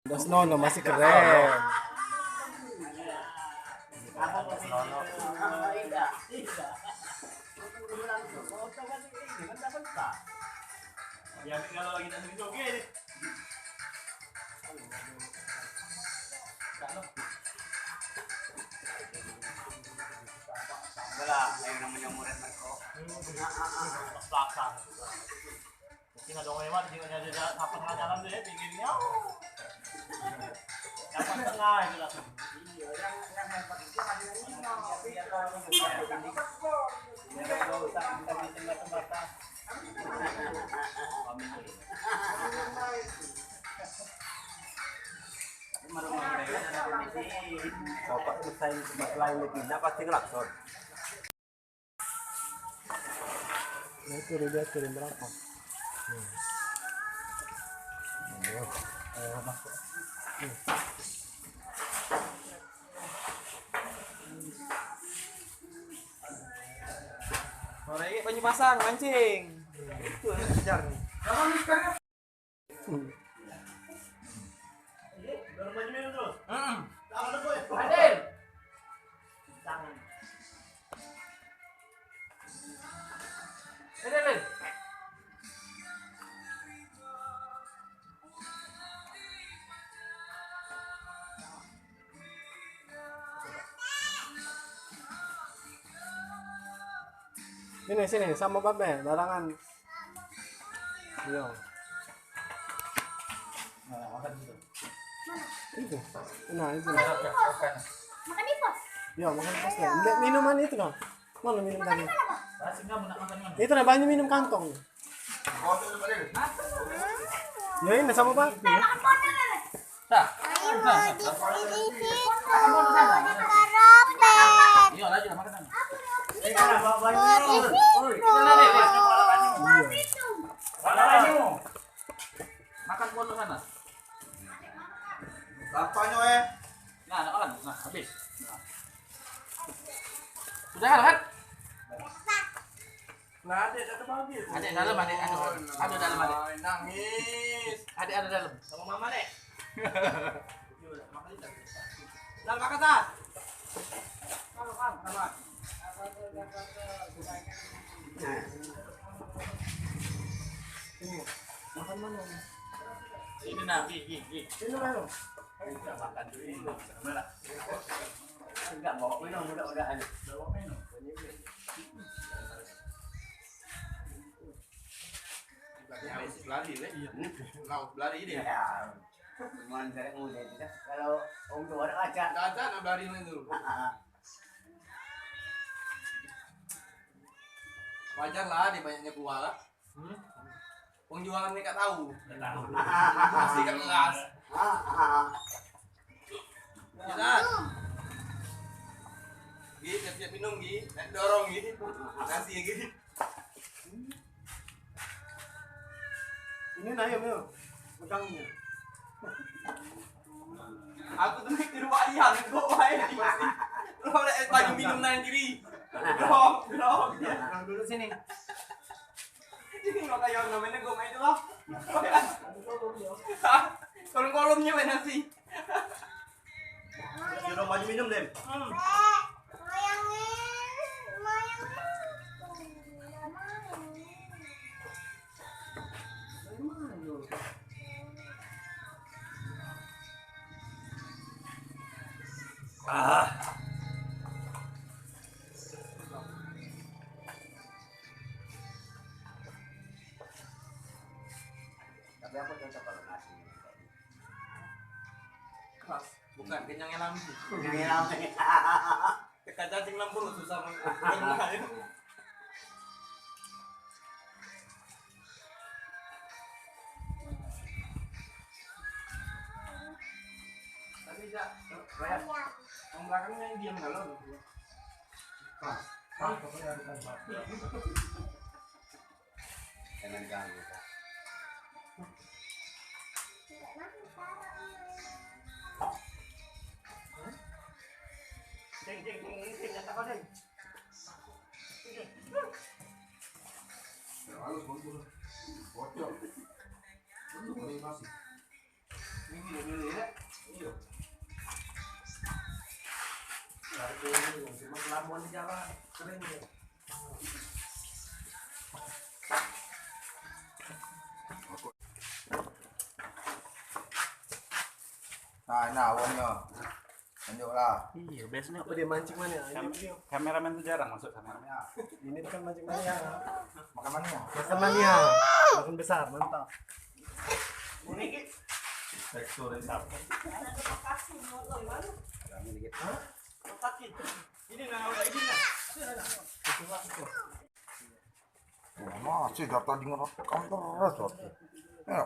Das Nono masih keren. Ya kalau lagi tak minum gini. Wala, ayun naman yung muret ko. Paksa. Mungkin ada orang lewat, dia ada apa tengah jalan tu pinggirnya. Dapat tengah itu lah. Bapak selesai tempat lain pindah pasti ngelakson. Nah, itu dia turun berapa? Masuk. Sore ini banyu pasang mancing. Itu yang kejar nih. Sini sama babe, barangan. Iya. Itu. Nah, itu. Makan di pos. Ya, makan pas ya. Minuman itu nah. Mana minum tadi? Rasanya mau nak makan mana? Itu nah banyak minum kantong. Ya ini sama babe. Ya. Tak. Ayo di situ. Di Iya, lagi makan sana. Makan pun sana. Apanya Nah, kan? Nah, habis. Nah. Sudah kan? Nah, ada bagi. Adik dalam, adik ada dalam adik. Nangis. Adik ada dalam. Sama mama deh. Dalam kakak tak? Makan mana? Ini nak, gigi. Ini mana? Makan dulu ini. Enggak bawa minum mudah-mudahan. Bawa minum. Lari deh. Mau lari ini. Cuman saya muda itu kan. Kalau om tua ada kaca. Enggak ada nak lari itu. Wajar lah di banyaknya keluar. Penjualan mereka tahu. Pasti kan keras. Ya. Gini, siap-siap minum gini, dorong gini, kasih gini. Ini nah ya, pegangnya. Aku tuh mikir wayang, kok wayang pasti. Lu oleh baju minum nang diri. Dorong. Nah, dulu sini. Ini nggak kayak namanya gue main itu loh. Kolom-kolomnya main nasi. Dorong baju minum, Dem. Tapi aku cocok kalau nasi. Keras, bukan kenyangnya lambung. Ini namanya. Tekan cacing lambung susah mengenai. Tadi jak, kayak yang belakangnya yang diam kalau. Jangan ganggu. Ceng, nyata kau, Ceng. Halus bocor. Ini masih. Ini cuma kelamuan di jalan kering ya. Nah, awalnya tunjuklah. Iya, biasanya Apa dia mancing mana? Ini video. kameramen tuh jarang masuk kameranya. Ini kan mancing mana ya? Makan mana? Makan mania. Makan besar, mantap. Tekstur yang dapat. Masih dari tadi ngerekam terus. Ya.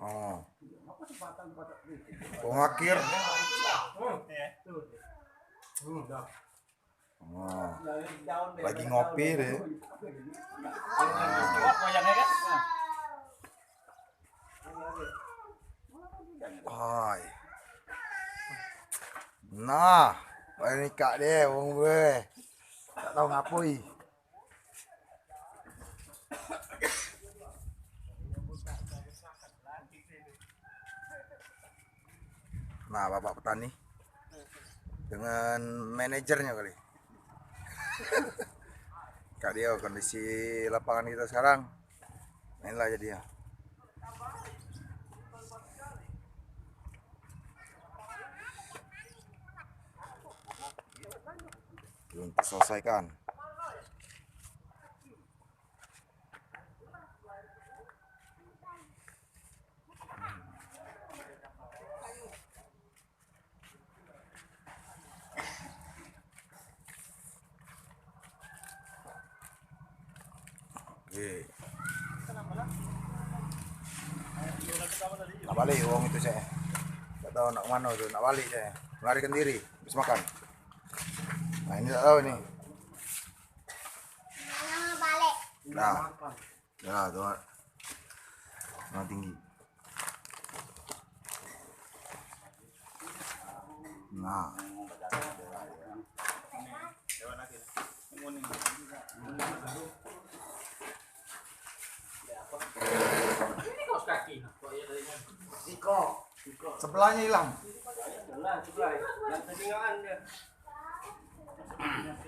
Oh. Pengakhir. Oh. Lagi ngopi deh. Hai. Nah, ini kak deh, wong gue. Tak tahu ngapui. Nah, Bapak petani dengan manajernya kali. Kak dia kondisi lapangan kita sekarang. Inilah jadinya. Untuk selesaikan. Oke. Nak balik uang itu saya. Tak tahu nak mana tu, nak balik saya. Melarikan diri, habis makan. Nah ini tak tahu nih. Mana balik? Nah, ya tuh. Nah tinggi. Nah. Sebelahnya hilang. Yang ketinggalan dia. Ini.